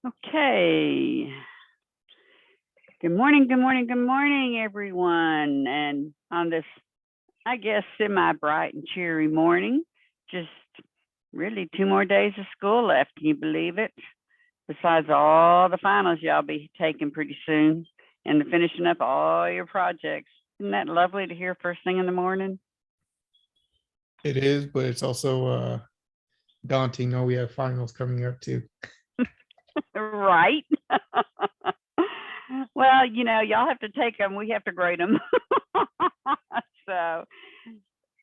Okay. Good morning, good morning, good morning, everyone. And on this, I guess, semi-bright and cheery morning, just really 2 more days of school left. Can you believe it? Besides all the finals y'all be taking pretty soon and finishing up all your projects. Isn't that lovely to hear first thing in the morning? It is, but it's also daunting. No, we have finals coming up too. Right? Well, y'all have to take them. We have to grade them. So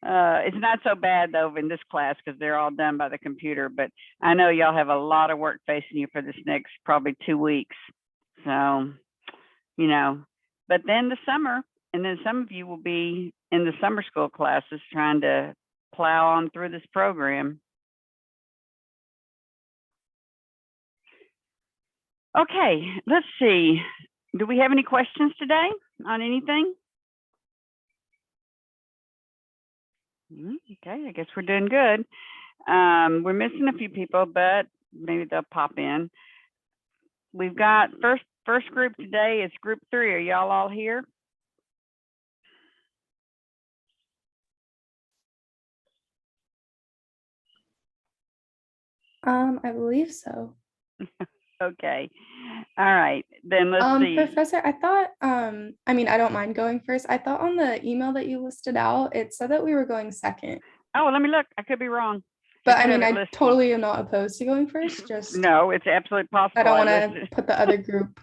it's not so bad though in this class because they're all done by the computer. But I know y'all have a lot of work facing you for this next probably 2 weeks. So, you know, but then the summer, and then some of you will be in the summer school classes trying to plow on through this program. Okay, let's see. Do we have any questions today on anything? Okay, I guess we're doing good. We're missing a few people, but maybe they'll pop in. We've got first group today is group 3. Are y'all all here? I believe so. Okay. All right. Then let's see. Professor, I thought, I mean, I don't mind going first. I thought on the email that you listed out, it said that we were going second. Oh, let me look. I could be wrong. But I mean, I totally am not opposed to going first. Just no, it's absolutely possible. I don't want to put the other group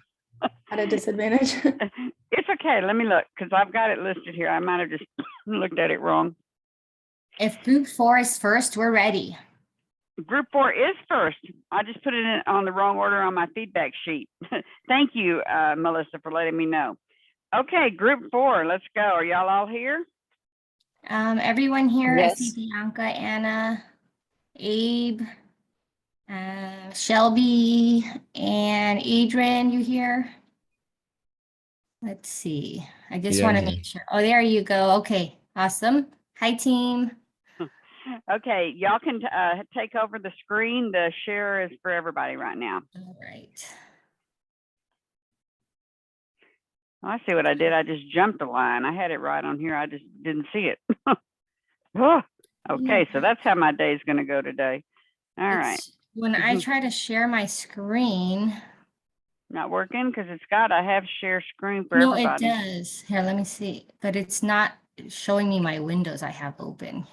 at a disadvantage. It's okay. Let me look because I've got it listed here. I might have just looked at it wrong. If group 4 is first, we're ready. Group 4 is first. I just put it in on the wrong order on my feedback sheet. Thank you, Melissa, for letting me know. Okay, group 4, let's go. Are y'all all here? Everyone here, Yes. I see Bianca, Anna, Abe, Shelby, and Adrian, you here? Let's see. I just want to make sure. Oh, there you go. Okay, awesome. Hi, team. Okay, y'all can take over the screen. The share is for everybody right now. All right. Oh, I see what I did. I just jumped a line. I had it right on here. I just didn't see it. Oh, okay, so that's how my day is going to go today. All right. When I try to share my screen. Not working because it's got I have share screen for everybody. No, it does. Here, let me see. But it's not showing me my windows I have open.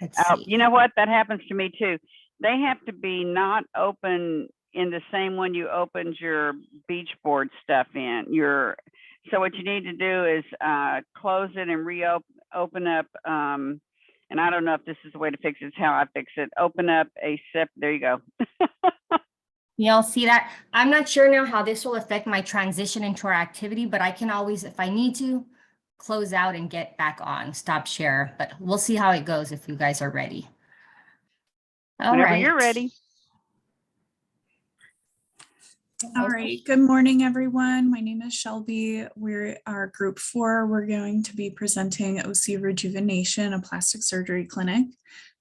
Let's see. You know what? That happens to me too. They have to be not open in the same one you opened your beach board stuff in. So what you need to do is close it and open up. And I don't know if this is the way to fix it. It's how I fix it. Open up a SIP. There you go. Y'all see that? I'm not sure now how this will affect my transition into our activity, but I can always, if I need to, close out and get back on, stop share. But we'll see how it goes if you guys are ready. Whenever you're ready. All right. Good morning, everyone. My name is Shelby. We are group 4. We're going to be presenting OC Rejuvenation, a plastic surgery clinic.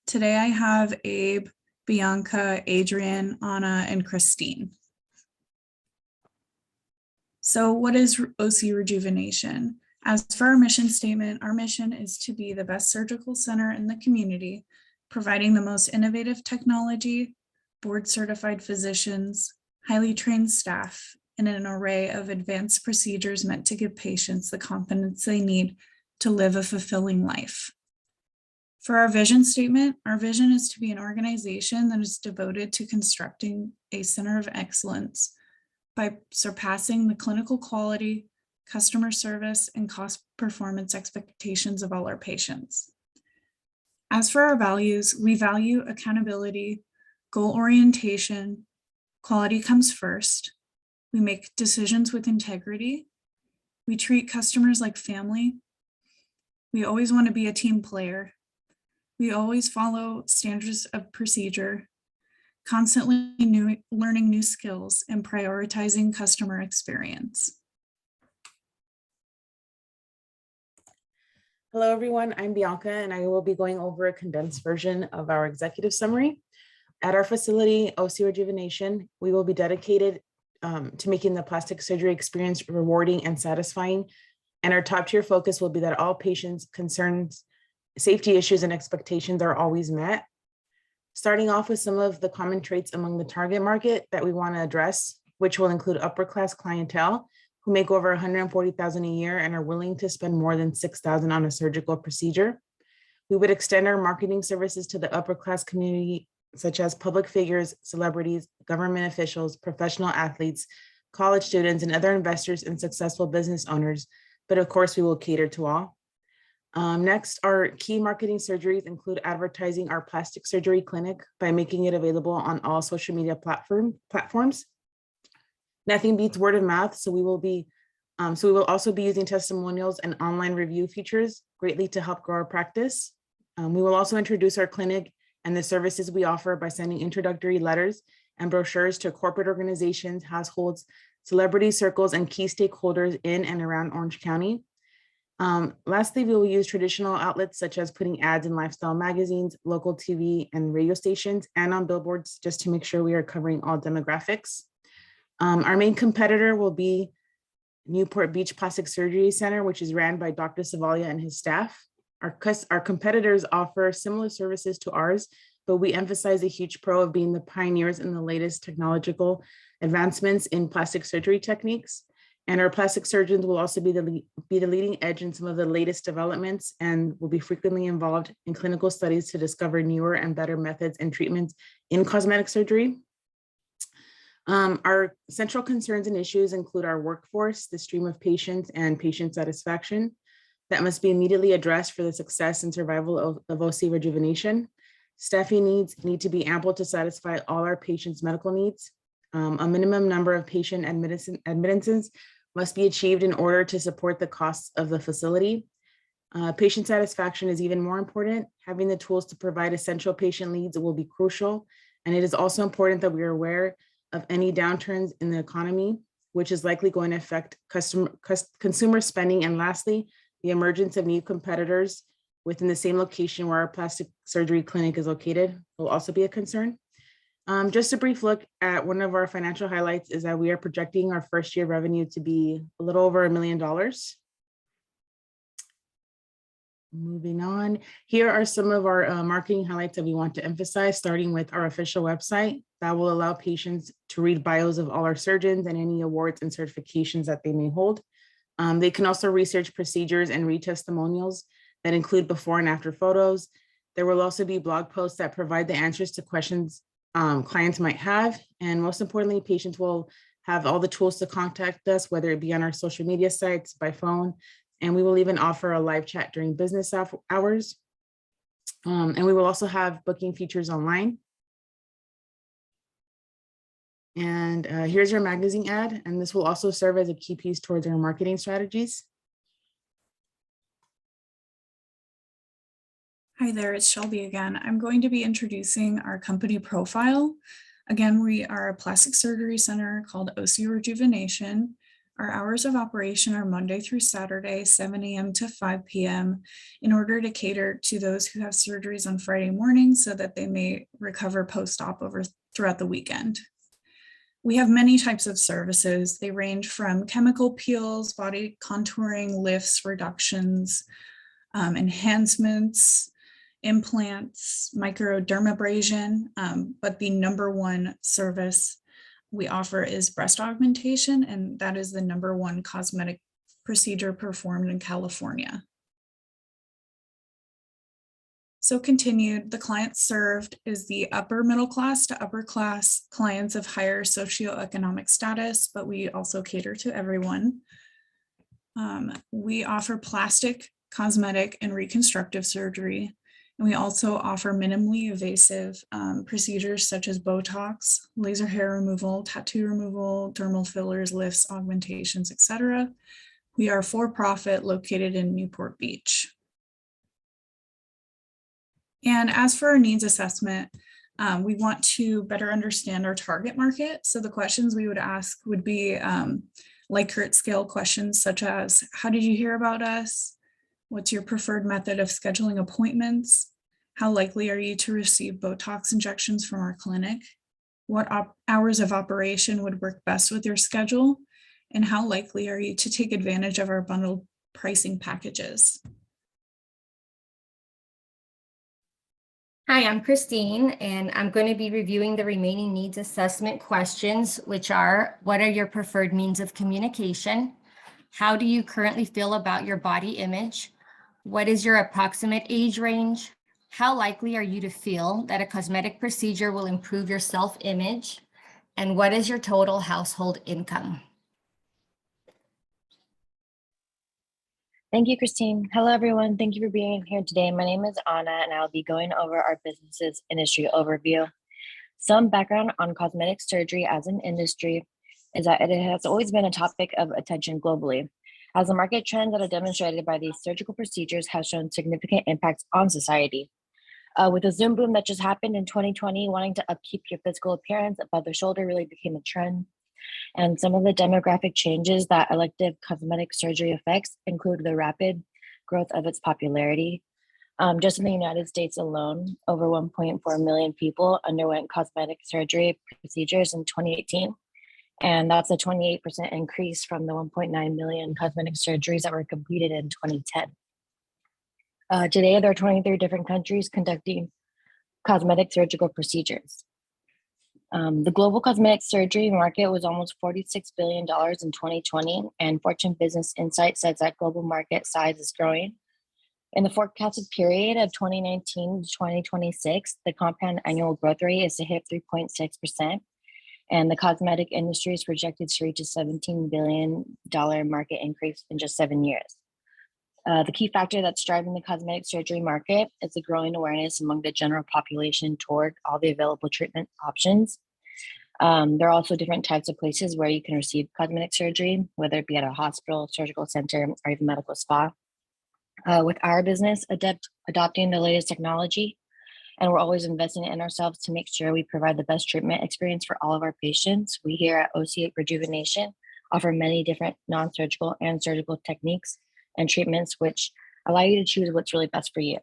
Today I have Abe, Bianca, Adrian, Anna, and Christine. So what is OC Rejuvenation? As for our mission statement, our mission is to be the best surgical center in the community, providing the most innovative technology, board-certified physicians, highly trained staff, and an array of advanced procedures meant to give patients the confidence they need to live a fulfilling life. For our vision statement, our vision is to be an organization that is devoted to constructing a center of excellence by surpassing the clinical quality, customer service, and cost performance expectations of all our patients. As for our values, we value accountability, goal orientation, quality comes first. We make decisions with integrity. We treat customers like family. We always want to be a team player. We always follow standards of procedure, constantly learning new skills and prioritizing customer experience. Hello, everyone. I'm Bianca, and I will be going over a condensed version of our executive summary. At our facility, OC Rejuvenation, we will be dedicated to making the plastic surgery experience rewarding and satisfying. And our top tier focus will be that all patients' concerns, safety issues, and expectations are always met. Starting off with some of the common traits among the target market that we want to address, which will include upper class clientele who make over $140,000 a year and are willing to spend more than $6,000 on a surgical procedure. We would extend our marketing services to the upper class community, such as public figures, celebrities, government officials, professional athletes, college students, and other investors and successful business owners. But of course, we will cater to all. Next, our key marketing surgeries include advertising our plastic surgery clinic by making it available on all social media platforms. Nothing beats word of mouth, so we will also be using testimonials and online review features greatly to help grow our practice. We will also introduce our clinic and the services we offer by sending introductory letters and brochures to corporate organizations, households, celebrity circles, and key stakeholders in and around Orange County. Lastly, we will use traditional outlets such as putting ads in lifestyle magazines, local TV and radio stations, and on billboards just to make sure we are covering all demographics. Our main competitor will be Newport Beach Plastic Surgery Center, which is ran by Dr. Savalia and his staff. Our competitors offer similar services to ours, but we emphasize a huge pro of being the pioneers in the latest technological advancements in plastic surgery techniques. And our plastic surgeons will also be the leading edge in some of the latest developments and will be frequently involved in clinical studies to discover newer and better methods and treatments in cosmetic surgery. Our central concerns and issues include our workforce, the stream of patients, and patient satisfaction that must be immediately addressed for the success and survival of OC Rejuvenation. Staffing needs need to be ample to satisfy all our patients' medical needs. A minimum number of patient admittances must be achieved in order to support the costs of the facility. Patient satisfaction is even more important. Having the tools to provide essential patient leads will be crucial. And it is also important that we are aware of any downturns in the economy, which is likely going to affect consumer spending. And lastly, the emergence of new competitors within the same location where our plastic surgery clinic is located will also be a concern. Just a brief look at one of our financial highlights is that we are projecting our first year revenue to be a little over $1 million. Moving on, here are some of our marketing highlights that we want to emphasize, starting with our official website that will allow patients to read bios of all our surgeons and any awards and certifications that they may hold. They can also research procedures and read testimonials that include before and after photos. There will also be blog posts that provide the answers to questions clients might have. And most importantly, patients will have all the tools to contact us, whether it be on our social media sites, by phone, and we will even offer a live chat during business hours. And we will also have booking features online. And here's your magazine ad, and this will also serve as a key piece towards our marketing strategies. Hi there, it's Shelby again. I'm going to be introducing our company profile. Again, we are a plastic surgery center called OC Rejuvenation. Our hours of operation are Monday through Saturday, 7 a.m. to 5 p.m. in order to cater to those who have surgeries on Friday morning so that they may recover post-op throughout the weekend. We have many types of services. They range from chemical peels, body contouring, lifts, reductions, enhancements, implants, microdermabrasion, but the number one service we offer is breast augmentation, and that is the number one cosmetic procedure performed in California. So continued, the clients served is the upper middle class to upper class clients of higher socioeconomic status, but we also cater to everyone. We offer plastic, cosmetic, and reconstructive surgery. And we also offer minimally invasive procedures such as Botox, laser hair removal, tattoo removal, dermal fillers, lifts, augmentations, etc. We are for-profit located in Newport Beach. And as for our needs assessment, we want to better understand our target market. So the questions we would ask would be Likert scale questions such as, how did you hear about us? What's your preferred method of scheduling appointments? How likely are you to receive Botox injections from our clinic? What hours of operation would work best with your schedule? And how likely are you to take advantage of our bundled pricing packages? Hi, I'm Christine, and I'm going to be reviewing the remaining needs assessment questions, which are, what are your preferred means of communication? How do you currently feel about your body image? What is your approximate age range? How likely are you to feel that a cosmetic procedure will improve your self-image? And what is your total household income? Thank you, Christine. Hello, everyone. Thank you for being here today. My name is Anna, and I'll be going over our business's industry overview. Some background on cosmetic surgery as an industry is that it has always been a topic of attention globally, as the market trends that are demonstrated by these surgical procedures have shown significant impacts on society. With the Zoom boom that just happened in 2020, wanting to upkeep your physical appearance above the shoulder really became a trend. And some of the demographic changes that elective cosmetic surgery affects include the rapid growth of its popularity. Just in the United States alone, over 1.4 million people underwent cosmetic surgery procedures in 2018. And that's a 28% increase from the 1.9 million cosmetic surgeries that were completed in 2010. Today, there are 23 different countries conducting cosmetic surgical procedures. The global cosmetic surgery market was almost $46 billion in 2020, and Fortune Business Insight says that global market size is growing. In the forecasted period of 2019 to 2026, the compound annual growth rate is to hit 3.6%, and the cosmetic industry is projected to reach a $17 billion market increase in just 7 years. The key factor that's driving the cosmetic surgery market is the growing awareness among the general population toward all the available treatment options. There are also different types of places where you can receive cosmetic surgery, whether it be at a hospital, surgical center, or even medical spa. With our business adopting the latest technology, and we're always investing in ourselves to make sure we provide the best treatment experience for all of our patients. We here at OC Rejuvenation offer many different non-surgical and surgical techniques and treatments, which allow you to choose what's really best for you.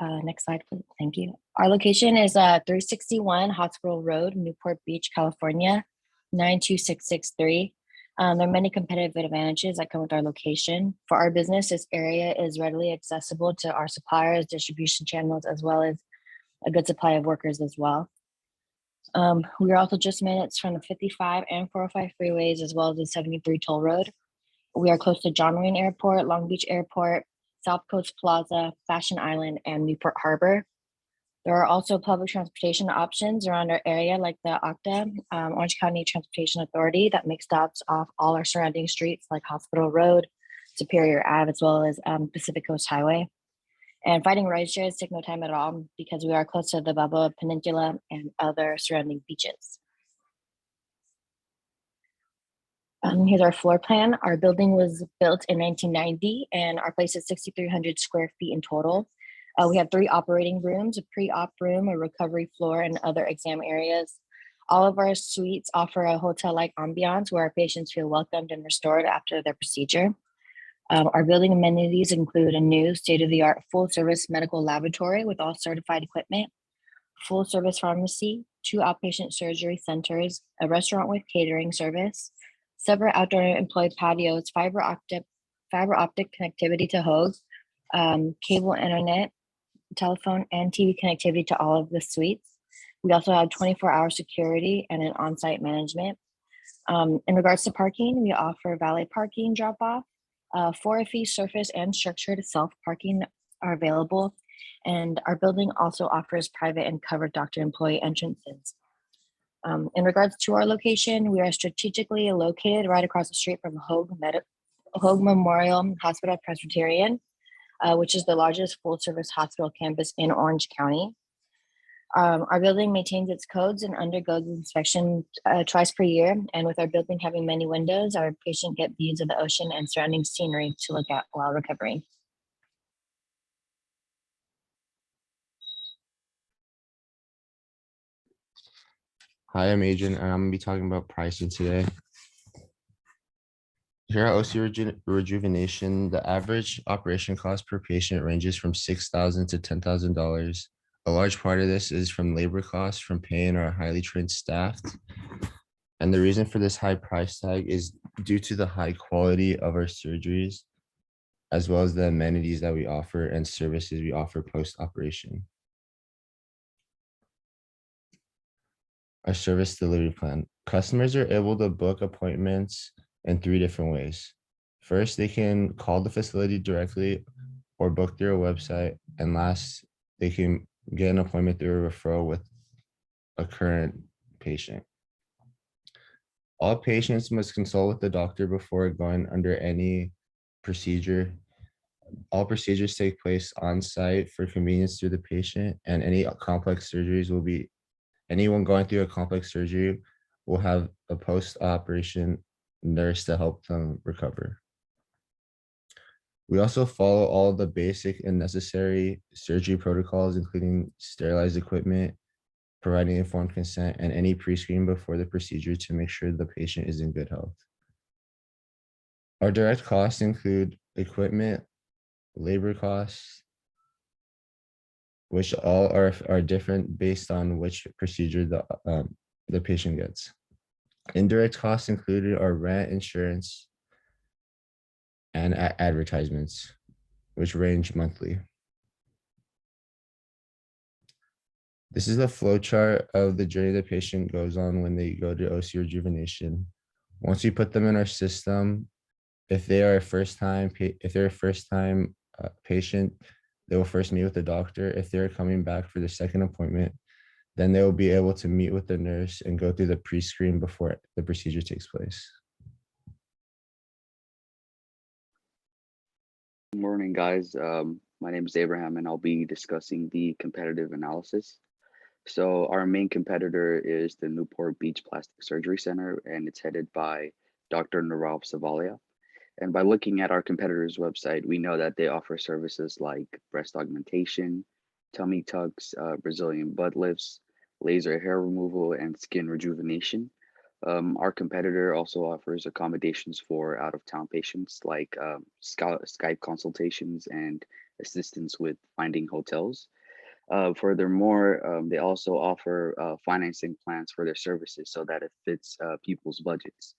Next slide, please. Thank you. Our location is 361 Hospital Road, Newport Beach, California, 92663. There are many competitive advantages that come with our location. For our business, this area is readily accessible to our suppliers, distribution channels, as well as a good supply of workers as well. We are also just minutes from the 55 and 405 freeways, as well as the 73 toll road. We are close to John Wayne Airport, Long Beach Airport, South Coast Plaza, Fashion Island, and Newport Harbor. There are also public transportation options around our area, like the OCTA, Orange County Transportation Authority, that makes stops off all our surrounding streets like Hospital Road, Superior Ave, as well as Pacific Coast Highway. And finding ride shares take no time at all because we are close to the Balboa Peninsula and other surrounding beaches. Here's our floor plan. Our building was built in 1990 and our place is 6,300 square feet in total. We have 3 operating rooms, a pre-op room, a recovery floor, and other exam areas. All of our suites offer a hotel-like ambiance where our patients feel welcomed and restored after their procedure. Our building amenities include a new state-of-the-art full-service medical laboratory with all certified equipment, full-service pharmacy, 2 outpatient surgery centers, a restaurant with catering service, separate outdoor employee patios, fiber optic connectivity to hose, cable internet, telephone, and TV connectivity to all of the suites. We also have 24-hour security and an on-site management. In regards to parking, we offer valet parking drop-off. For a fee, surface and structured self-parking are available. And our building also offers private and covered doctor-employee entrances. In regards to our location, we are strategically located right across the street from Hoag Memorial Hospital Presbyterian, which is the largest full-service hospital campus in Orange County. Our building maintains its codes and undergoes inspection twice per year. And with our building having many windows, our patients get views of the ocean and surrounding scenery to look at while recovering. Hi, I'm Adrian, and I'm gonna be talking about pricing today. Here at OC Rejuvenation, the average operation cost per patient ranges from $6,000 to $10,000. A large part of this is from labor costs from paying our highly trained staff. And the reason for this high price tag is due to the high quality of our surgeries, as well as the amenities that we offer and services we offer post-operation. Our service delivery plan. Customers are able to book appointments in 3 different ways. First, they can call the facility directly or book through a website. And last, they can get an appointment through a referral with a current patient. All patients must consult with the doctor before going under any procedure. All procedures take place on site for convenience to the patient, and any complex surgeries will be, anyone going through a complex surgery will have a post-operation nurse to help them recover. We also follow all the basic and necessary surgery protocols, including sterilized equipment, providing informed consent, and any pre-screen before the procedure to make sure the patient is in good health. Our direct costs include equipment, labor costs, which all are different based on which procedure the patient gets. Indirect costs included are rent, insurance, and advertisements, which range monthly. This is a flow chart of the journey the patient goes on when they go to OC Rejuvenation. Once we put them in our system, if they're a first time patient, they will first meet with the doctor. If they're coming back for the second appointment, then they will be able to meet with the nurse and go through the pre-screen before the procedure takes place. Good morning, guys. My name is Abraham, and I'll be discussing the competitive analysis. So our main competitor is the Newport Beach Plastic Surgery Center, and it's headed by Dr. Nirav Savalia. And by looking at our competitor's website, we know that they offer services like breast augmentation, tummy tucks, Brazilian butt lifts, laser hair removal, and skin rejuvenation. Our competitor also offers accommodations for out-of-town patients like Skype consultations and assistance with finding hotels. Furthermore, they also offer financing plans for their services so that it fits people's budgets.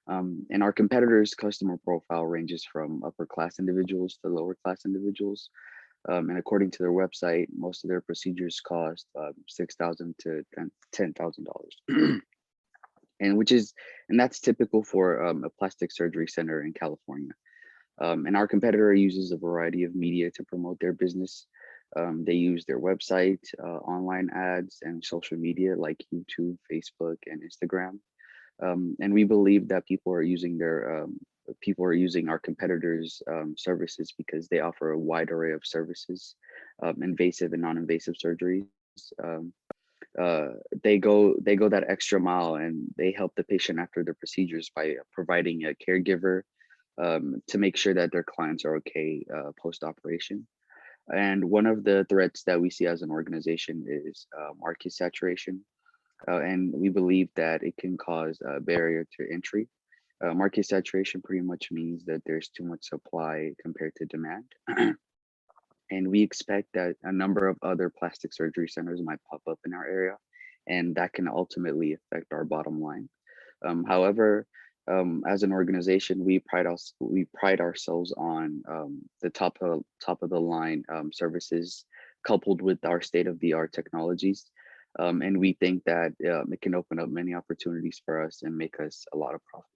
And our competitors' customer profile ranges from upper class individuals to lower class individuals. And according to their website, most of their procedures cost $6,000 to $10,000. And that's typical for a plastic surgery center in California. And our competitor uses a variety of media to promote their business. They use their website, online ads, and social media like YouTube, Facebook, and Instagram. And we believe that people are using our competitors' services because they offer a wide array of services, invasive and non-invasive surgeries. They go that extra mile, and they help the patient after their procedures by providing a caregiver to make sure that their clients are okay post-operation. And one of the threats that we see as an organization is market saturation. And we believe that it can cause a barrier to entry. Market saturation pretty much means that there's too much supply compared to demand. And we expect that a number of other plastic surgery centers might pop up in our area, and that can ultimately affect our bottom line. However, as an organization, we pride ourselves on the top of the line services coupled with our state-of-the-art technologies. And we think that it can open up many opportunities for us and make us a lot of profit.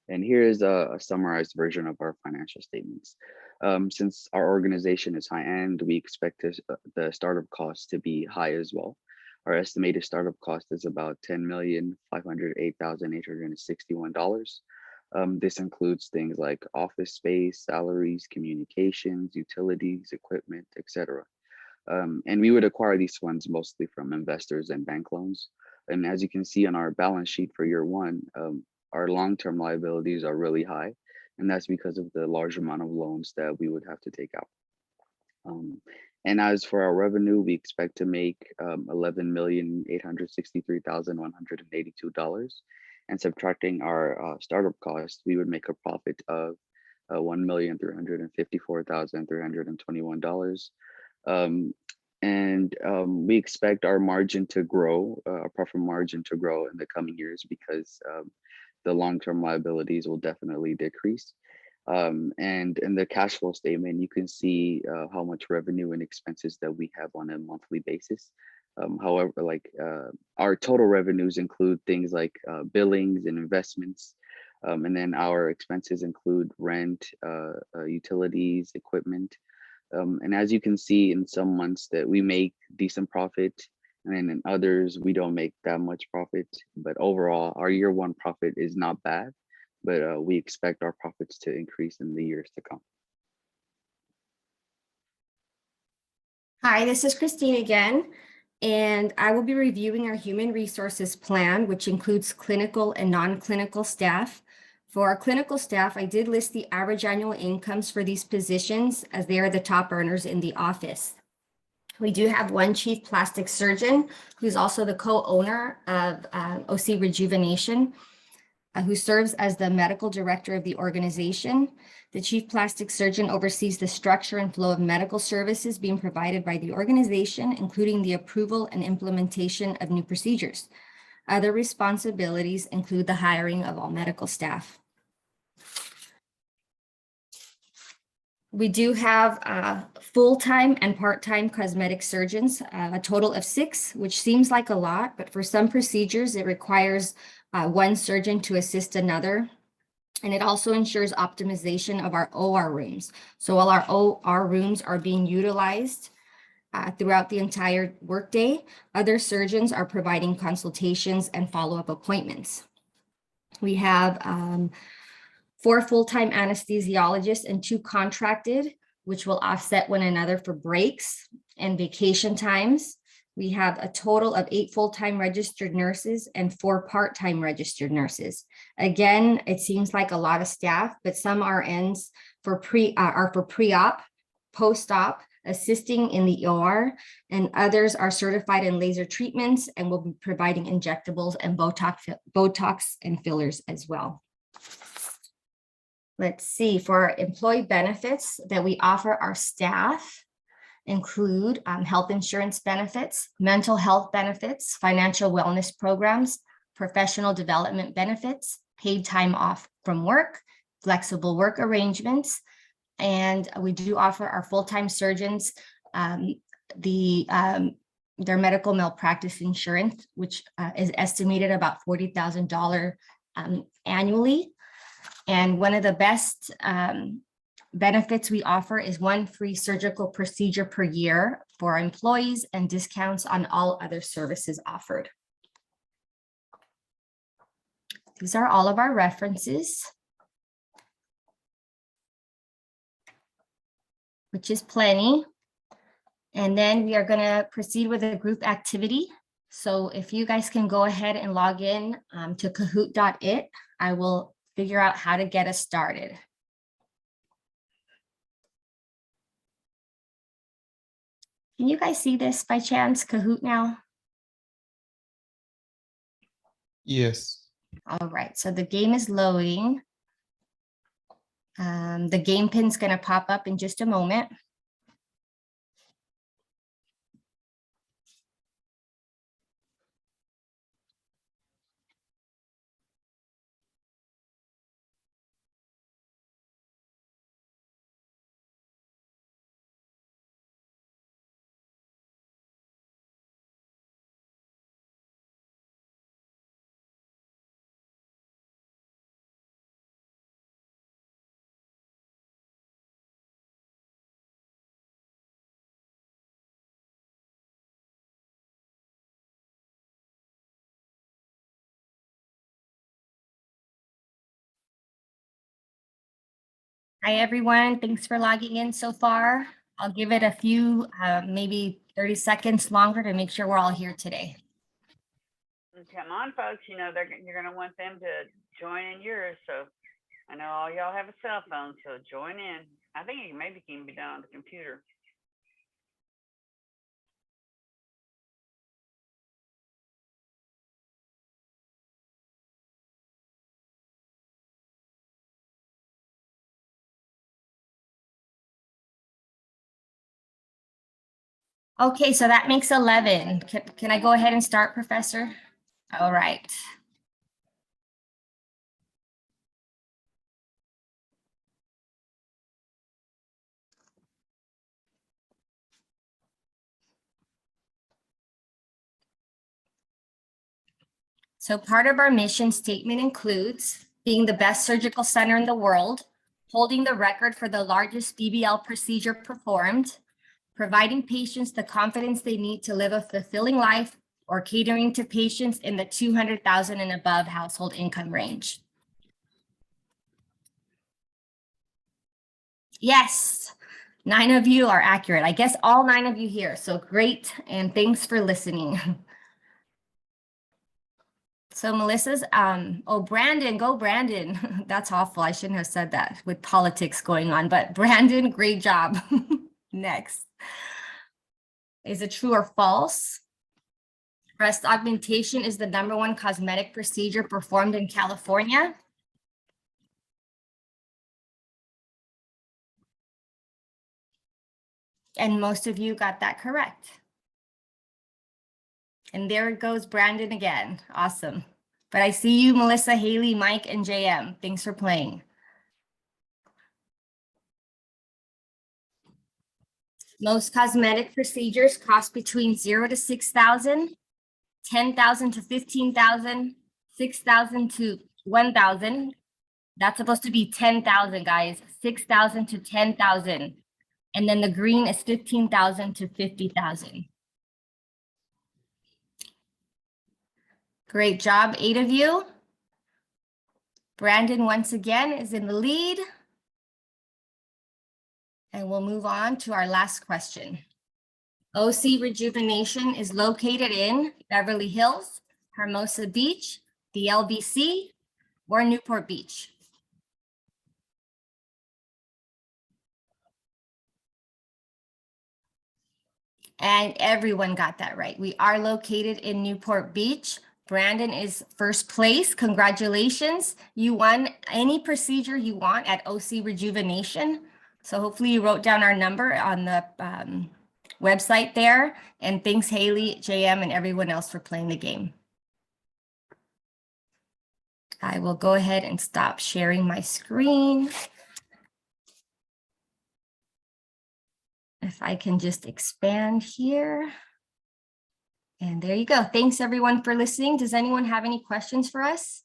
And here is a summarized version of our financial statements. Since our organization is high-end, we expect the startup costs to be high as well. Our estimated startup cost is about $10,508,861. This includes things like office space, salaries, communications, utilities, equipment, etc. And we would acquire these funds mostly from investors and bank loans. And as you can see on our balance sheet for year one, our long-term liabilities are really high. And that's because of the large amount of loans that we would have to take out. And as for our revenue, we expect to make $11,863,182. and subtracting our startup costs, we would make a profit of $1,354,321. We expect our margin to grow, our profit margin to grow in the coming years because the long-term liabilities will definitely decrease. And in the cash flow statement, you can see how much revenue and expenses that we have on a monthly basis. However, our total revenues include things like billings and investments. And then our expenses include rent, utilities, equipment. And as you can see, in some months that we make decent profit, and then in others we don't make that much profit. But overall, our year one profit is not bad, but we expect our profits to increase in the years to come. Hi, this is Christine again, and I will be reviewing our human resources plan, which includes clinical and non-clinical staff. For our clinical staff, I did list the average annual incomes for these positions as they are the top earners in the office. We do have one chief plastic surgeon who's also the co-owner of OC Rejuvenation, who serves as the medical director of the organization. The chief plastic surgeon oversees the structure and flow of medical services being provided by the organization, including the approval and implementation of new procedures. Other responsibilities include the hiring of all medical staff. We do have full-time and part-time cosmetic surgeons, a total of 6, which seems like a lot, but for some procedures, it requires one surgeon to assist another. And it also ensures optimization of our OR rooms. So while our OR rooms are being utilized throughout the entire workday, other surgeons are providing consultations and follow-up appointments. We have 4 full-time anesthesiologists and 2 contracted, which will offset one another for breaks and vacation times. We have a total of 8 full-time registered nurses and 4 part-time registered nurses. Again, it seems like a lot of staff, but some RNs are for pre-op, post-op, assisting in the OR, and others are certified in laser treatments and will be providing injectables and Botox and fillers as well. Let's see, for our employee benefits that we offer our staff include health insurance benefits, mental health benefits, financial wellness programs, professional development benefits, paid time off from work, flexible work arrangements, and we do offer our full-time surgeons their medical malpractice insurance, which is estimated about $40,000 annually. And one of the best benefits we offer is 1 free surgical procedure per year for our employees and discounts on all other services offered. These are all of our references, which is plenty. And then we are going to proceed with a group activity. So if you guys can go ahead and log in to kahoot.it, I will figure out how to get us started. Can you guys see this by chance, Kahoot now? Yes. All right, so the game is loading. The game pin's going to pop up in just a moment. Hi, everyone. Thanks for logging in so far. I'll give it a few, maybe 30 seconds longer to make sure we're all here today. Come on, folks, you know, you're gonna want them to join in yours, so I know all y'all have a cell phone, so join in. I think it maybe can be done on the computer. Okay, so that makes 11. Can I go ahead and start, Professor? All right. So part of our mission statement includes being the best surgical center in the world, holding the record for the largest BBL procedure performed, providing patients the confidence they need to live a fulfilling life, or catering to patients in the 200,000 and above household income range. Yes, 9 of you are accurate. I guess all 9 of you here. So great, and thanks for listening. So Melissa's, oh, Brandon, go Brandon. That's awful. I shouldn't have said that with politics going on, but Brandon, great job. Next. Is it true or false? Breast augmentation is the #1 cosmetic procedure performed in California. And most of you got that correct. And there it goes, Brandon again. Awesome. But I see you, Melissa, Haley, Mike, and JM. Thanks for playing. Most cosmetic procedures cost between 0 to 6,000, 10,000 to 15,000, 6,000 to 1,000. That's supposed to be 10,000, guys. 6,000 to 10,000. And then the green is 15,000 to 50,000. Great job, 8 of you. Brandon, once again, is in the lead. And we'll move on to our last question. OC Rejuvenation is located in Beverly Hills, Hermosa Beach, the LBC, or Newport Beach. And everyone got that right. We are located in Newport Beach. Brandon is first place. Congratulations. You won any procedure you want at OC Rejuvenation. So hopefully you wrote down our number on the website there. And thanks, Haley, JM, and everyone else for playing the game. I will go ahead and stop sharing my screen. If I can just expand here. And there you go. Thanks everyone for listening. Does anyone have any questions for us?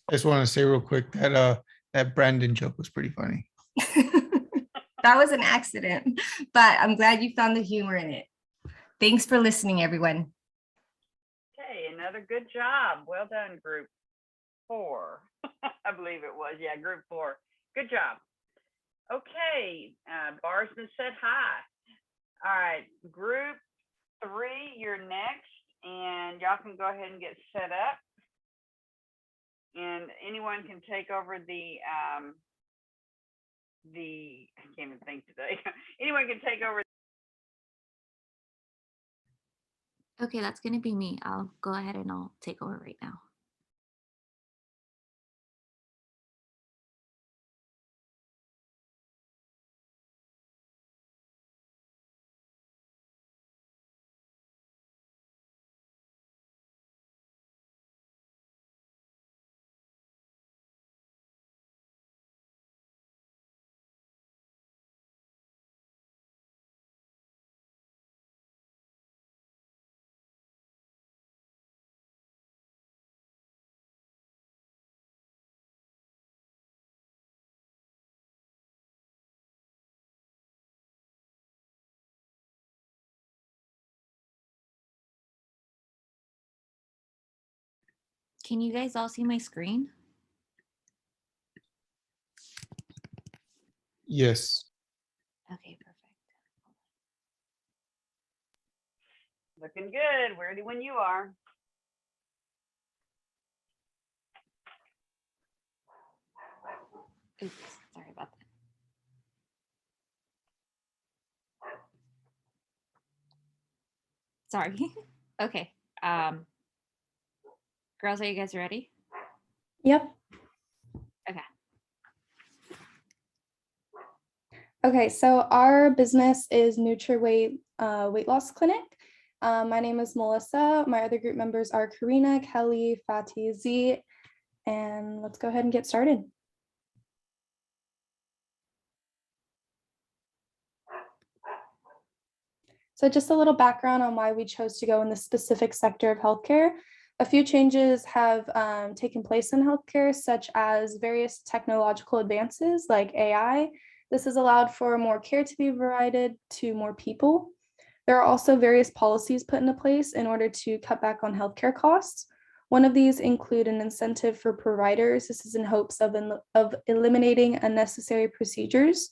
I just want to say real quick that that Brandon joke was pretty funny. That was an accident, but I'm glad you found the humor in it. Thanks for listening, everyone. Okay, another good job. Well done, group 4. I believe it was. Yeah, group 4. Good job. Okay, bar's been set high. All right, group 3, you're next, and y'all can go ahead and get set up. And anyone can take over the I can't even think today. Anyone can take over. Okay, that's going to be me. I'll go ahead and I'll take over right now. Can you guys all see my screen? Yes. Okay, perfect. Looking good. We're ready when you are. Oops, sorry about that. Sorry. Okay. Girls, are you guys ready? Yep. Okay. Okay, so our business is NutriWeight Weight Loss Clinic. My name is Melissa. My other group members are Karina, Kelly, Fatih, Z, and let's go ahead and get started. So just a little background on why we chose to go in the specific sector of healthcare. A few changes have taken place in healthcare, such as various technological advances like AI. This has allowed for more care to be provided to more people. There are also various policies put into place in order to cut back on healthcare costs. One of these include an incentive for providers. This is in hopes of eliminating unnecessary procedures.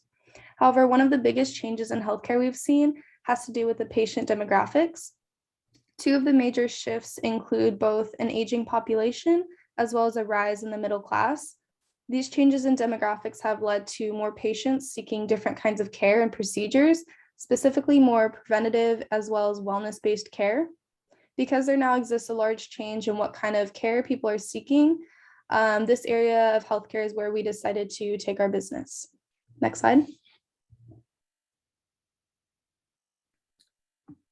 However, one of the biggest changes in healthcare we've seen has to do with the patient demographics. Two of the major shifts include both an aging population as well as a rise in the middle class. These changes in demographics have led to more patients seeking different kinds of care and procedures, specifically more preventative as well as wellness-based care. Because there now exists a large change in what kind of care people are seeking, this area of healthcare is where we decided to take our business. Next slide.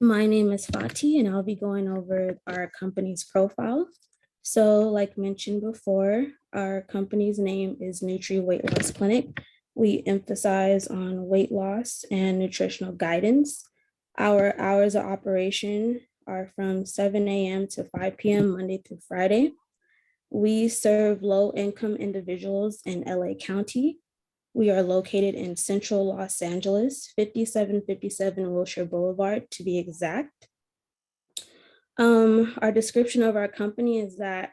My name is Fatih, and I'll be going over our company's profile. So like mentioned before, our company's name is Nutri Weight Loss Clinic. We emphasize on weight loss and nutritional guidance. Our hours of operation are from 7 a.m. to 5 p.m. Monday through Friday. We serve low-income individuals in LA County. We are located in central Los Angeles, 5757 Wilshire Boulevard, to be exact. Our description of our company is that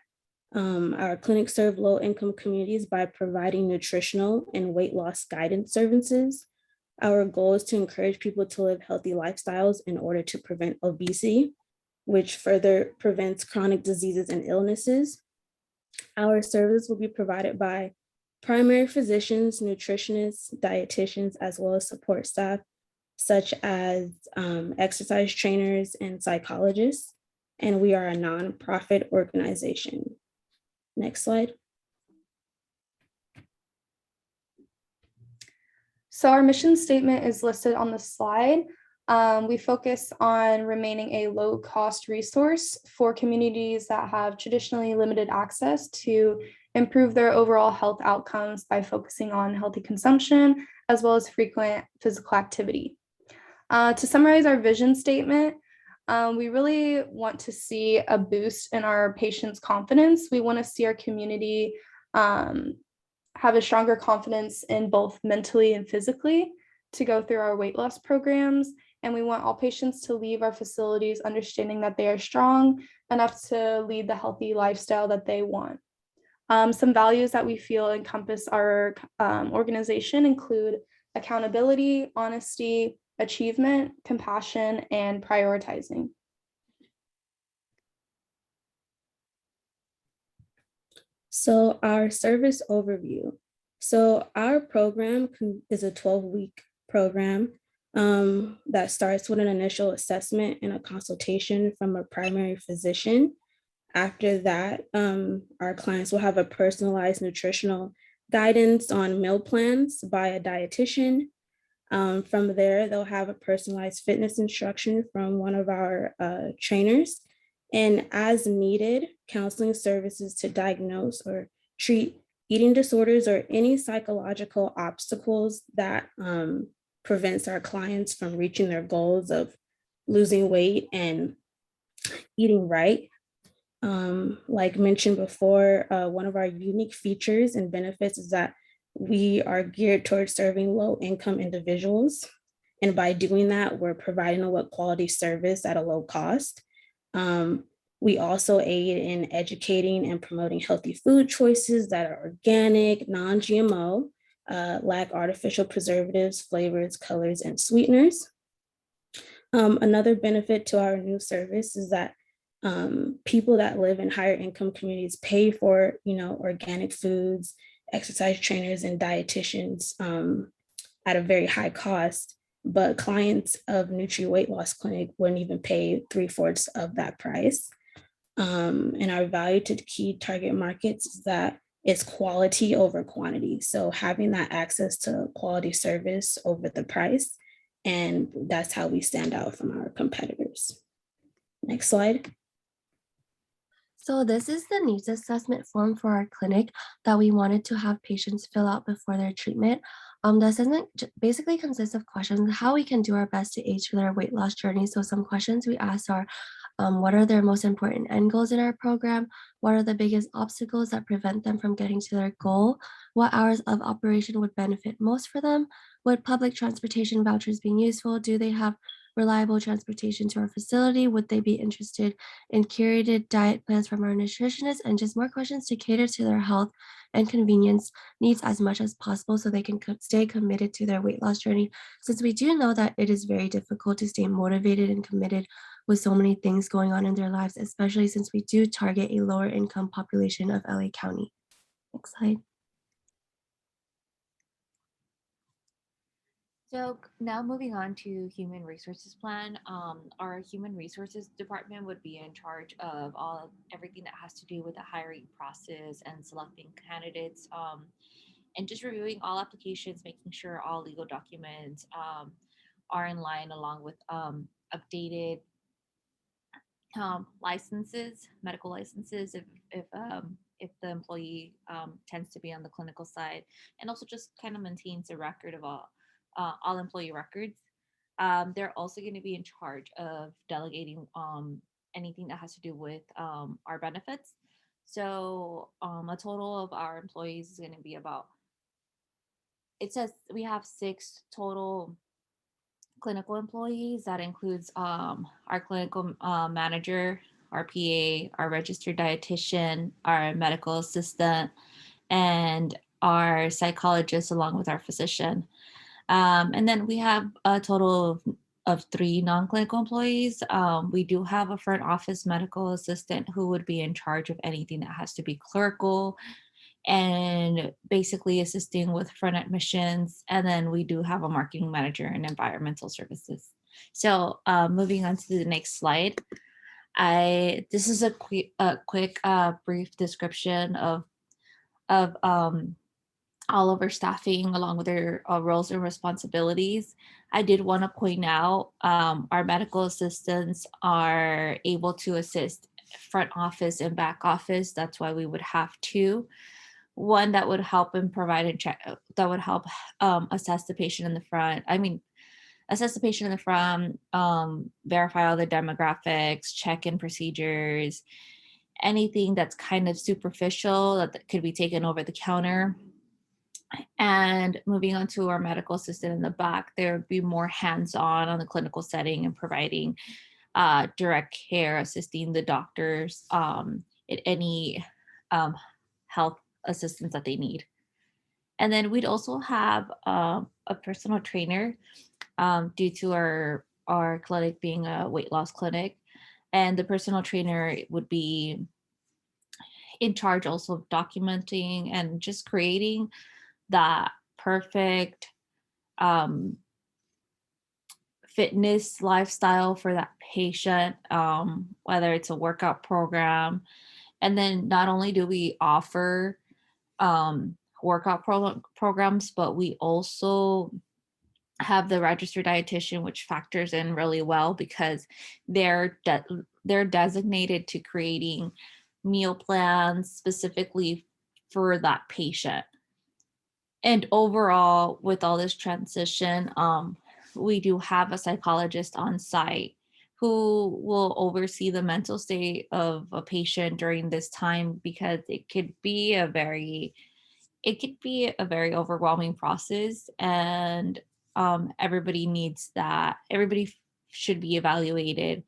our clinic serve low-income communities by providing nutritional and weight loss guidance services. Our goal is to encourage people to live healthy lifestyles in order to prevent obesity, which further prevents chronic diseases and illnesses. Our service will be provided by primary physicians, nutritionists, dietitians, as well as support staff, such as exercise trainers and psychologists. And we are a nonprofit organization. Next slide. So our mission statement is listed on the slide. We focus on remaining a low-cost resource for communities that have traditionally limited access to improve their overall health outcomes by focusing on healthy consumption as well as frequent physical activity. To summarize our vision statement, we really want to see a boost in our patients' confidence. We want to see our community have a stronger confidence in both mentally and physically to go through our weight loss programs. And we want all patients to leave our facilities understanding that they are strong enough to lead the healthy lifestyle that they want. Some values that we feel encompass our organization include accountability, honesty, achievement, compassion, and prioritizing. So our service overview. So our program is a 12-week program that starts with an initial assessment and a consultation from a primary physician. After that, our clients will have a personalized nutritional guidance on meal plans by a dietitian. From there, they'll have a personalized fitness instruction from one of our trainers. And as needed, counseling services to diagnose or treat eating disorders or any psychological obstacles that prevents our clients from reaching their goals of losing weight and eating right. Like mentioned before, one of our unique features and benefits is that we are geared towards serving low-income individuals. And by doing that, we're providing a quality service at a low cost. We also aid in educating and promoting healthy food choices that are organic, non-GMO, lack artificial preservatives, flavors, colors, and sweeteners. Another benefit to our new service is that people that live in higher income communities pay for, organic foods, exercise trainers, and dietitians at a very high cost. But clients of Nutri Weight Loss Clinic wouldn't even pay 3/4 of that price. And our value to key target markets is that it's quality over quantity. So having that access to quality service over the price, and that's how we stand out from our competitors. Next slide. So this is the needs assessment form for our clinic that we wanted to have patients fill out before their treatment. The assessment basically consists of questions, how we can do our best to aid their weight loss journey. So some questions we ask are, what are their most important end goals in our program? What are the biggest obstacles that prevent them from getting to their goal? What hours of operation would benefit most for them? Would public transportation vouchers be useful? Do they have reliable transportation to our facility? Would they be interested in curated diet plans from our nutritionist? And just more questions to cater to their health and convenience needs as much as possible so they can stay committed to their weight loss journey. Since we do know that it is very difficult to stay motivated and committed with so many things going on in their lives, especially since we do target a lower income population of LA County. Next slide. So now moving on to human resources plan. Our human resources department would be in charge of everything that has to do with the hiring process and selecting candidates, and just reviewing all applications, making sure all legal documents are in line, along with updated licenses, medical licenses, if the employee tends to be on the clinical side, and also just kind of maintains a record of all employee records. They're also going to be in charge of delegating anything that has to do with our benefits. So a total of our employees is going to be about, it says we have 6 total clinical employees. That includes our clinical manager, our PA, our registered dietitian, our medical assistant, and our psychologist, along with our physician. And then we have a total of 3 non-clinical employees. We do have a front office medical assistant who would be in charge of anything that has to be clerical and basically assisting with front admissions. And then we do have a marketing manager and environmental services. So moving on to the next slide. This is a quick brief description of all of our staffing, along with their roles and responsibilities. I did want to point out our medical assistants are able to assist front office and back office. That's why we would have 2. One that would help and provide a check, that would help assess the patient in the front. Assess the patient in the front, verify all the demographics, check in procedures, anything that's kind of superficial that could be taken over the counter. And moving on to our medical assistant in the back, there would be more hands-on on the clinical setting and providing direct care, assisting the doctors at any health assistance that they need. And then we'd also have a personal trainer due to our clinic being a weight loss clinic. And the personal trainer would be in charge also of documenting and just creating that perfect fitness lifestyle for that patient, whether it's a workout program. And then not only do we offer workout programs, but we also have the registered dietitian, which factors in really well because they're designated to creating meal plans specifically for that patient. And overall, with all this transition, we do have a psychologist on site who will oversee the mental state of a patient during this time, because it could be a very overwhelming process, and everybody needs that. Everybody should be evaluated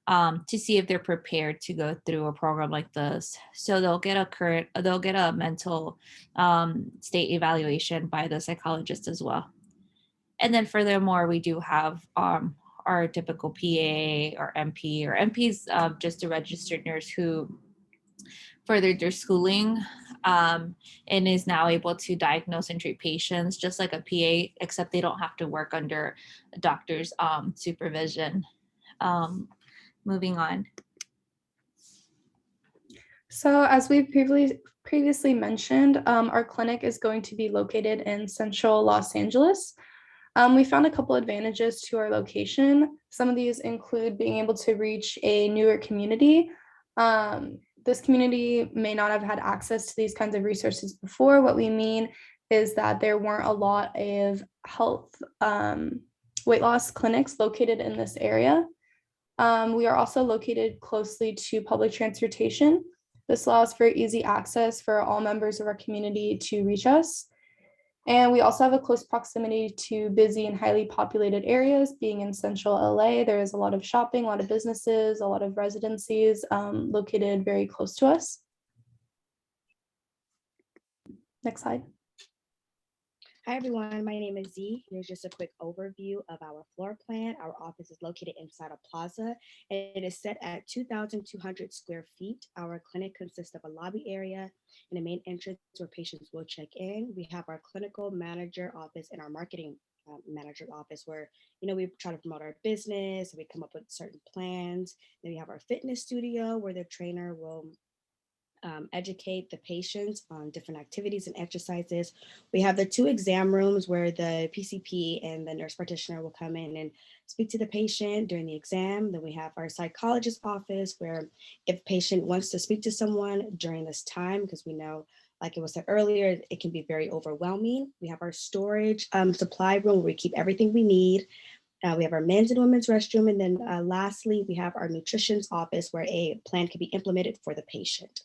to see if they're prepared to go through a program like this. So they'll get a mental state evaluation by the psychologist as well. And then furthermore, we do have our typical PA or MP. Or MP is just a registered nurse who furthered their schooling and is now able to diagnose and treat patients just like a PA, except they don't have to work under a doctor's supervision. Moving on. So as we previously mentioned, our clinic is going to be located in central Los Angeles. We found a couple advantages to our location. Some of these include being able to reach a newer community. This community may not have had access to these kinds of resources before. What we mean is that there weren't a lot of health weight loss clinics located in this area. We are also located closely to public transportation. This allows for easy access for all members of our community to reach us. And we also have a close proximity to busy and highly populated areas. Being in central LA, there is a lot of shopping, a lot of businesses, a lot of residencies located very close to us. Next slide. Hi, everyone. My name is Z. Here's just a quick overview of our floor plan. Our office is located inside a plaza, and it is set at 2,200 square feet. Our clinic consists of a lobby area and a main entrance where patients will check in. We have our clinical manager office and our marketing manager office where, we try to promote our business. We come up with certain plans. Then we have our fitness studio where the trainer will educate the patients on different activities and exercises. We have the 2 exam rooms where the PCP and the nurse practitioner will come in and speak to the patient during the exam. Then we have our psychologist office where if patient wants to speak to someone during this time, because we know, like it was said earlier, it can be very overwhelming. We have our storage supply room where we keep everything we need. We have our men's and women's restroom. And then lastly, we have our nutrition's office where a plan can be implemented for the patient.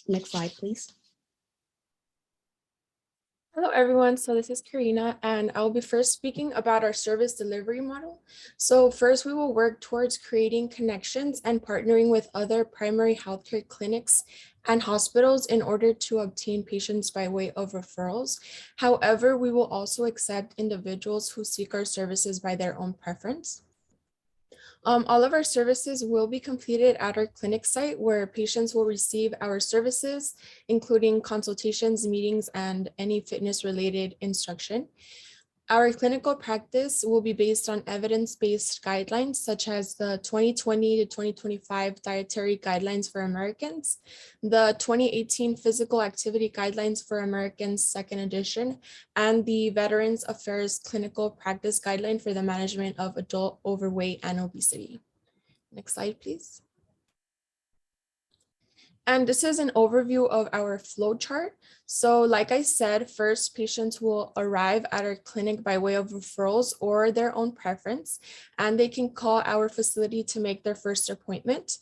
Next slide, please. Hello, everyone. So this is Karina, and I'll be first speaking about our service delivery model. So first, we will work towards creating connections and partnering with other primary healthcare clinics and hospitals in order to obtain patients by way of referrals. However, we will also accept individuals who seek our services by their own preference. All of our services will be completed at our clinic site where patients will receive our services, including consultations, meetings, and any fitness-related instruction. Our clinical practice will be based on evidence-based guidelines such as the 2020 to 2025 Dietary Guidelines for Americans, the 2018 Physical Activity Guidelines for Americans, 2nd edition, and the Veterans Affairs Clinical Practice Guideline for the management of adult overweight and obesity. Next slide, please. And this is an overview of our flow chart. So like I said, first patients will arrive at our clinic by way of referrals or their own preference, and they can call our facility to make their first appointment.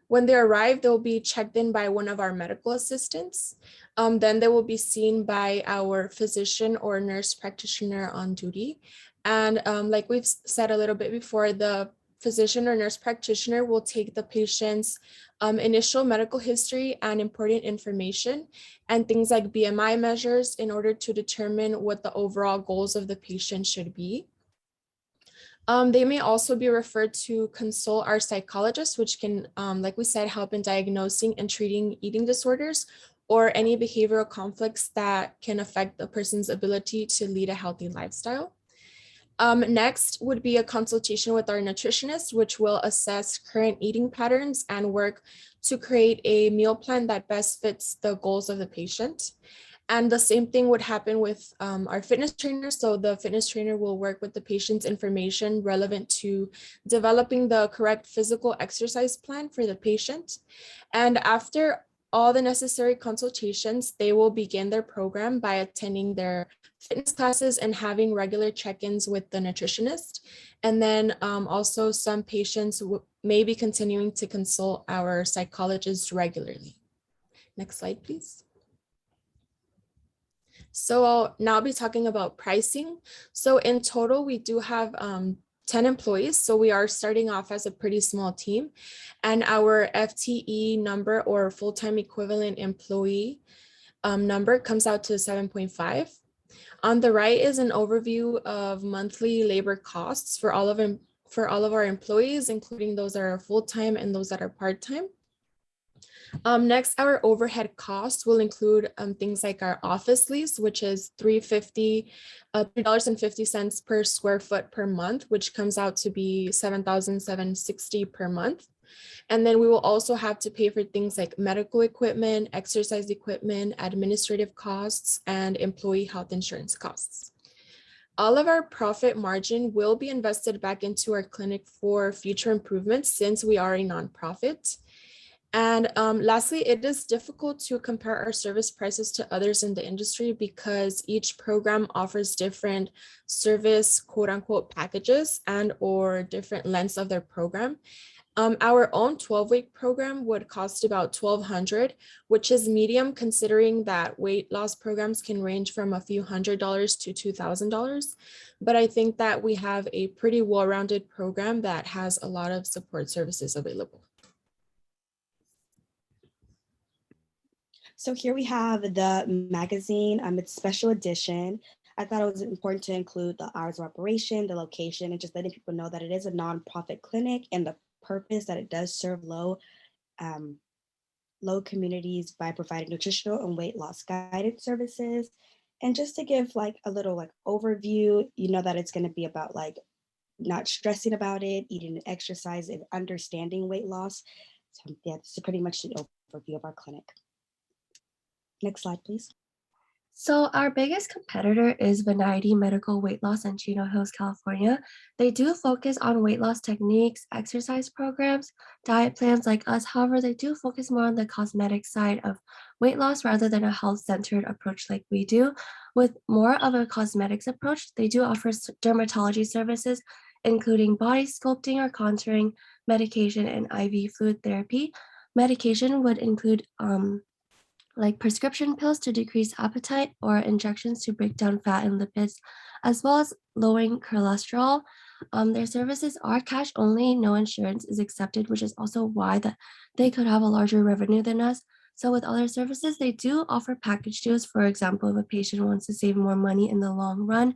When they arrive, they'll be checked in by one of our medical assistants. Then they will be seen by our physician or nurse practitioner on duty. And like we've said a little bit before, the physician or nurse practitioner will take the patient's initial medical history and important information and things like BMI measures in order to determine what the overall goals of the patient should be. They may also be referred to consult our psychologist, which can, like we said, help in diagnosing and treating eating disorders or any behavioral conflicts that can affect the person's ability to lead a healthy lifestyle. Next would be a consultation with our nutritionist, which will assess current eating patterns and work to create a meal plan that best fits the goals of the patient. And the same thing would happen with our fitness trainer. So the fitness trainer will work with the patient's information relevant to developing the correct physical exercise plan for the patient. And after all the necessary consultations, they will begin their program by attending their fitness classes and having regular check-ins with the nutritionist. And then also some patients may be continuing to consult our psychologist regularly. Next slide, please. So I'll now be talking about pricing. So in total, we do have 10 employees. So we are starting off as a pretty small team, and our FTE number or full-time equivalent employee number comes out to 7.5. On the right is an overview of monthly labor costs for all of our employees, including those that are full-time and those that are part-time. Next, our overhead costs will include things like our office lease, which is $3.50 per square foot per month, which comes out to be $7,760 per month. And then we will also have to pay for things like medical equipment, exercise equipment, administrative costs, and employee health insurance costs. All of our profit margin will be invested back into our clinic for future improvements since we are a nonprofit. And lastly, it is difficult to compare our service prices to others in the industry because each program offers different service quote unquote packages and or different lengths of their program. Our own 12-week program would cost about $1,200, which is medium considering that weight loss programs can range from a few $100s to $2,000. But I think that we have a pretty well-rounded program that has a lot of support services available. So here we have the magazine, it's special edition. I thought it was important to include the hours of operation, the location, and just letting people know that it is a nonprofit clinic and the purpose that it does serve low communities by providing nutritional and weight loss guided services. And just to give like a little like overview, you know that it's going to be about like not stressing about it, eating and exercise, and understanding weight loss. So yeah, this is pretty much the overview of our clinic. Next slide, please. So our biggest competitor is Venity Medical Weight Loss in Chino Hills, California. They do focus on weight loss techniques, exercise programs, diet plans like us. However, they do focus more on the cosmetic side of weight loss rather than a health-centered approach like we do. With more of a cosmetics approach, they do offer dermatology services, including body sculpting or contouring, medication, and IV fluid therapy. Medication would include like prescription pills to decrease appetite or injections to break down fat and lipids, as well as lowering cholesterol. Their services are cash only, no insurance is accepted, which is also why that they could have a larger revenue than us. So with other services, they do offer package deals. For example, if a patient wants to save more money in the long run,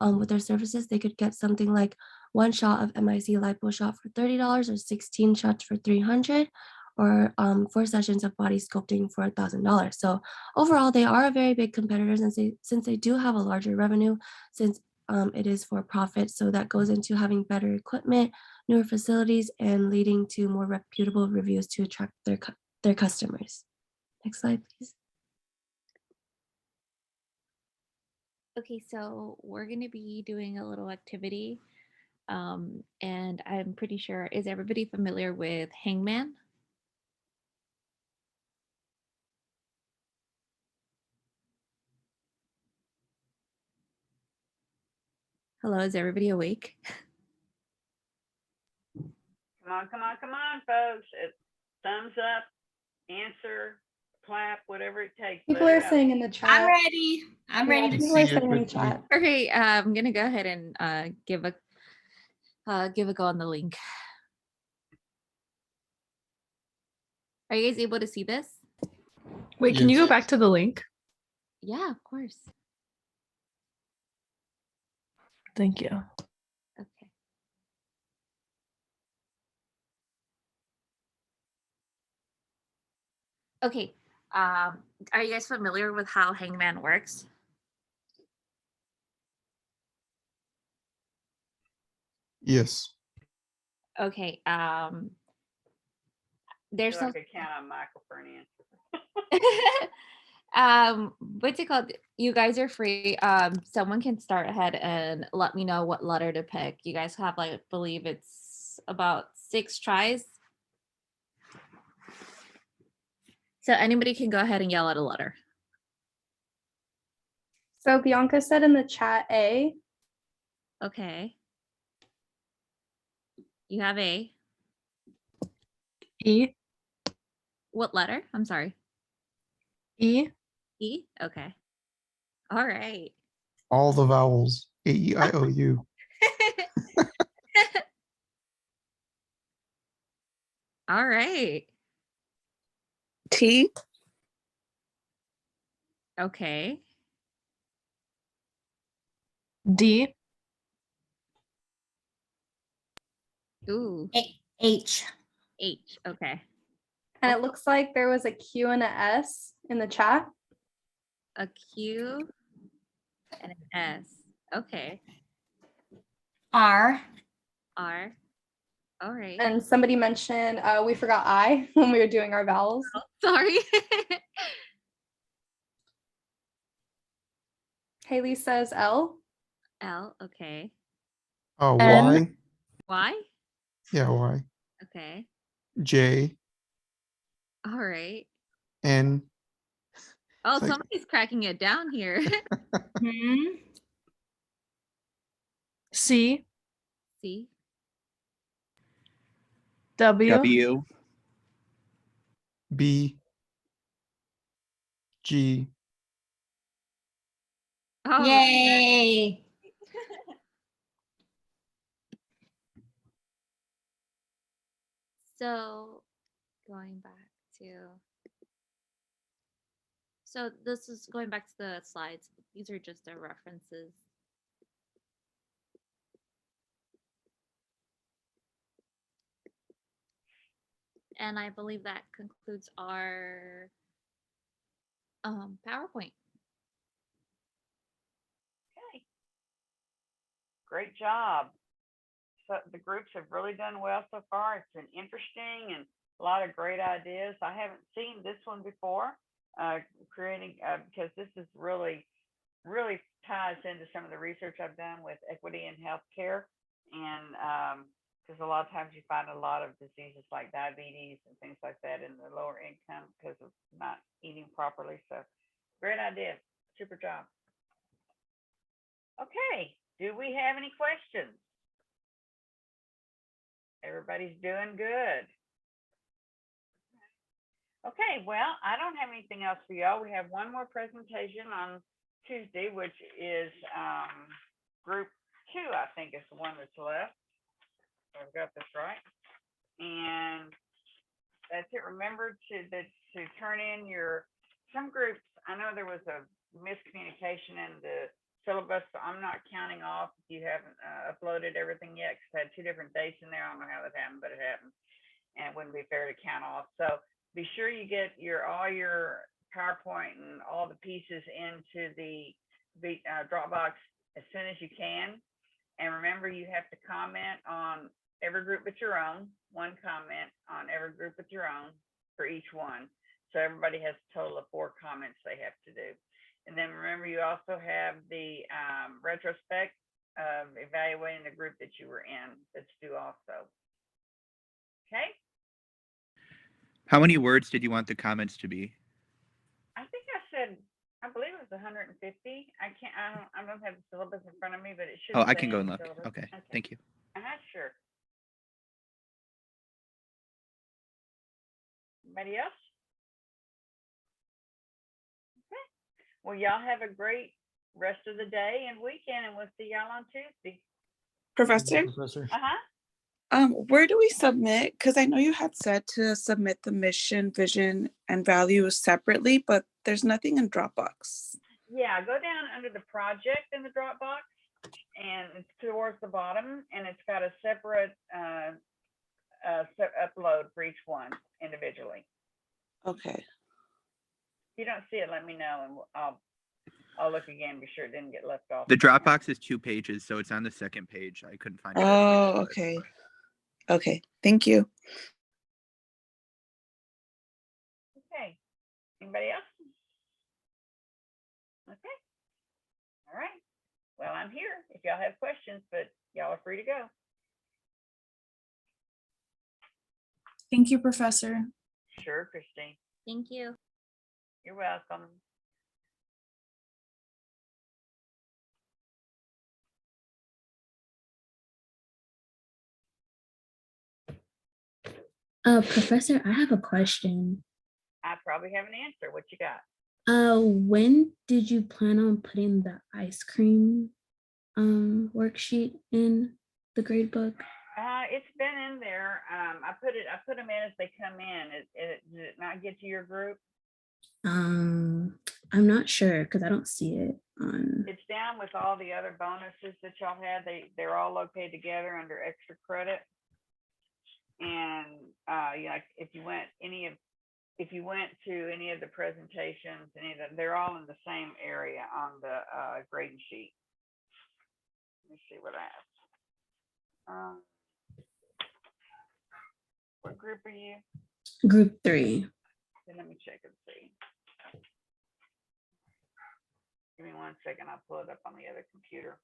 with their services, they could get something like 1 shot of MIC lipo shot for $30 or 16 shots for $300. Or 4 sessions of body sculpting for $1,000. So overall, they are a very big competitors, and since they do have a larger revenue, since it is for profit, so that goes into having better equipment, newer facilities, and leading to more reputable reviews to attract their customers. Next slide, please. Okay, so we're going to be doing a little activity, and I'm pretty sure, is everybody familiar with Hangman? Hello, is everybody awake? Come on, folks. Thumbs up, answer, clap, whatever it takes. People Let are it out. saying in the chat. I'm ready. I'm ready to People are see it saying in the quickly. chat. Okay, I'm gonna go ahead and give a go on the link. Are you guys able to see this? Wait, can you go Yes. back to the link? Yeah, of course. Thank you. Okay. Okay. Are you guys familiar with how Hangman works? Yes. Okay. I There's feel some like I count on Michael for an answer. what's it called? You guys are free. Someone can start ahead and let me know what letter to pick. You guys have like, I believe it's about 6 tries. So anybody can go ahead and yell out a letter. So Bianca said in the chat A. Okay. You have A. E. What letter? I'm sorry. E. E? Okay. All right. All the vowels. A-E-I-O-U. All right. T. Okay. D. Ooh. H. H. Okay. And it looks like there was a Q and a S in the chat. A Q and an S. Okay. R. R. All right. And somebody mentioned we forgot I when we were doing our vowels. Oh, sorry. Haley says L. L. Okay. Oh, N. Y. Y. Yeah, Y. Okay. J. All right. N. Oh, It's like- somebody's cracking it down here. C. C. W. B. G. Oh, Yay. so going back to. So this is going back to the slides. These are just our references. And I believe that concludes our PowerPoint. Okay. Great job. So the groups have really done well so far. It's been interesting and a lot of great ideas. I haven't seen this one before, creating, because this is really ties into some of the research I've done with equity in healthcare. And because a lot of times you find a lot of diseases like diabetes and things like that in the lower income because of not eating properly. So great idea. Super job. Okay. Do we have any questions? Everybody's doing good. Okay, well, I don't have anything else for y'all. We have one more presentation on Tuesday, which is group 2, I think is the one that's left. I've got this right. And that's it. Remember to turn in some groups. I know there was a miscommunication in the syllabus, so I'm not counting off if you haven't uploaded everything yet, because I had 2 different dates in there. I don't know how that happened, but it happened. And it wouldn't be fair to count off. So be sure you get all your PowerPoint and all the pieces into the Dropbox as soon as you can. And remember, you have to comment on every group but your own, 1 comment on every group but your own for each one. So everybody has a total of 4 comments they have to do. And then remember, you also have the retrospect of evaluating the group that you were in that's due also. Okay. How many words did you want the comments to be? I think I believe it was 150. I don't have the syllabus in front of me, but it should. Oh, I say can go in and the look. syllabus. Okay, thank you. Sure. Anybody else? Okay. Well, y'all have a great rest of the day and weekend, and we'll see y'all on Tuesday. Professor? Where do we submit? Because I know you had said to submit the mission, vision, and values separately, but there's nothing in Dropbox. Yeah, go down under the project in the Dropbox, and it's towards the bottom, and it's got a separate upload for each one individually. Okay. If you don't see it, let me know, and I'll look again, be sure it didn't get left off. The Dropbox is 2 pages, so it's on the 2nd page. I couldn't find it. Oh, okay. Okay, thank you. Okay. Anybody else? Okay. All right. Well, I'm here if y'all have questions, but y'all are free to go. Thank you, Professor. Sure, Christine. Thank you. You're welcome. Professor, I have a question. I probably have an answer. What you got? When did you plan on putting the ice cream worksheet in the grade book? It's been in there. I put them in as they come in. Did it not get to your group? I'm not sure because I don't see it on. It's down with all the other bonuses that y'all had. They're all located together under extra credit. And if you went to any of the presentations, they're all in the same area on the grading sheet. Let me see what I have. What group are you? Group 3. Then let me check and see. Give me 1 second. I'll pull it up on the other computer.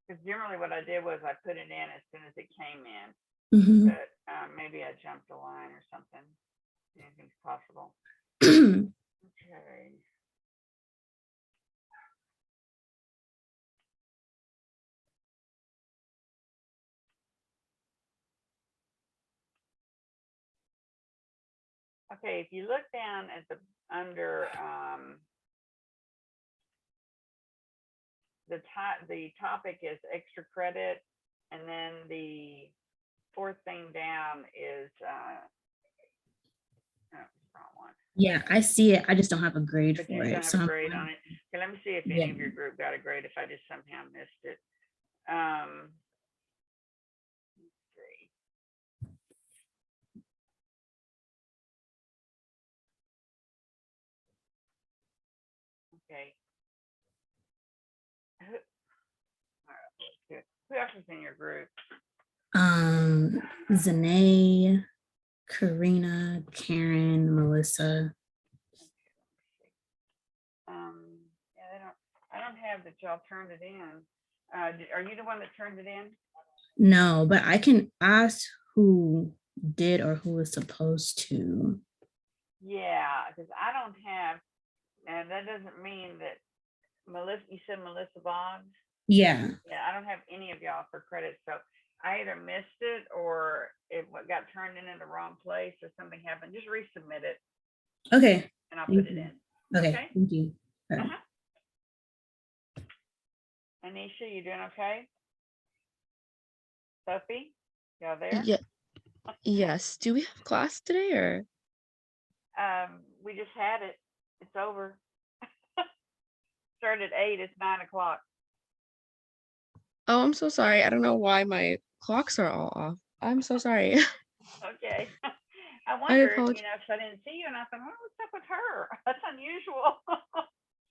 Because generally what I did was I put it in as soon as it came in, Mhm. but maybe I jumped a line or something. Anything's possible. Mhm. Okay. Okay, if you look down at the under the topic is extra credit, and then the fourth thing down is wrong one. Yeah, I see it. I just don't have a grade But you for don't it. have So a I'm grade on it. Okay, let me see if any of your group got a grade. If I just somehow missed it. Let's see. Okay. Who else is in your group? Zanae, Karina, Karen, Melissa. Yeah, I don't have that y'all turned it in. Are you the one that turned it in? No, but I can ask who did or who was supposed to. Yeah, because I don't have, and that doesn't mean that Melissa, you said Melissa Boggs? Yeah. Yeah, I don't have any of y'all for credit. So I either missed it or it got turned in the wrong place or something happened. Just resubmit it Okay. and I'll Thank put it you. in. Okay. Thank you. All right. Anisha, you doing okay? Sophie, y'all there? Yeah. Yes. Do we have class today or? We just had it. It's over. Started at 8. It's 9 o'clock. Oh, I'm so sorry. I don't know why my clocks are all off. I'm so sorry. Okay. I wondered, apologize. if I didn't see you and I thought, oh, what's up with her? That's unusual.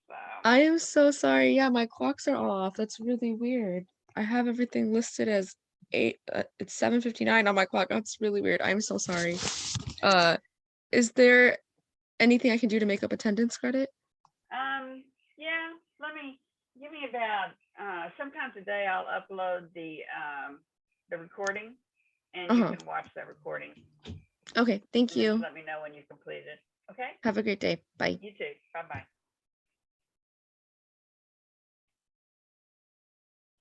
So, I am so sorry. Yeah, my clocks are all off. That's really weird. I have everything listed as 8. It's 7:59 on my clock. That's really weird. I'm so sorry. Is there anything I can do to make up attendance credit? yeah, give me about, sometime today I'll upload the recording and you Uh-huh. can watch that recording. Okay, thank And just you. let me know when you complete it. Okay? Have a great day. Bye. You too. Bye-bye.